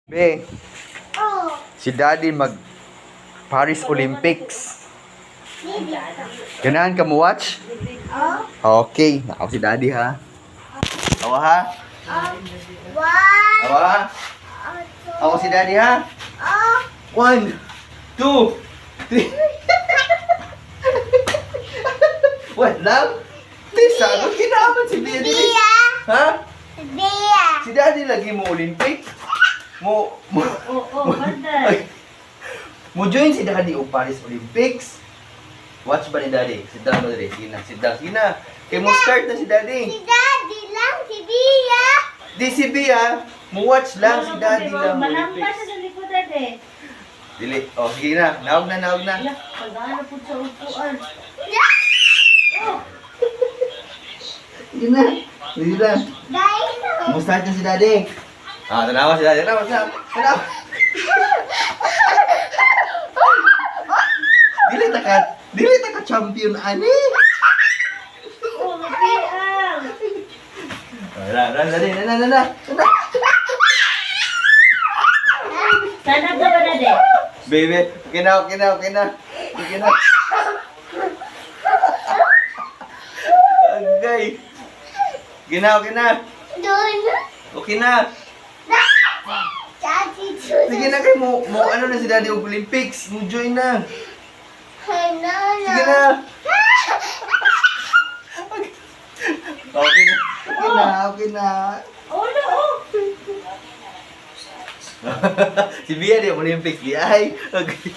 Be, si Daddy mag Paris Olympics. Ganahan ka mo watch? Okay, ako si Daddy ha. Awa ha? Awa ha? Ako si Daddy ha? 1, 2, 3. What lang? Tisa, ano kinaman si Daddy? Ha? Si Daddy lagi mo Olympic? Mo join si Daddy o Paris Olympics. Watch ba ni Daddy? Sit down, Daddy. Sige na, sit down. Sige na. Kaya mo start na si Daddy. Si Daddy lang, si Bia. Di si Bia. Mo watch lang si Daddy lang. Malampas Olympics. sa likod dade. Dili. Oh, sige na. Nawag na, nawag na. Pagano po sa upuan. Sige na. Sige na. Dahil Mo start na si Daddy. Ah, tanawa si Daddy. Tanawa, tanawa. Tanawa. Dili taka champion ani. Oh, mapiang. Ran, Daddy. Na. Sana ka ba dade? Baby, okay na. Agay. Okay na. doon. Okay na. Daddy, Sige na kayo, mo ano na si Daddy og Olympics. Mo join na. Sige na. Okay na. Oh, no. Si Bia di Olympics di ay. Okay.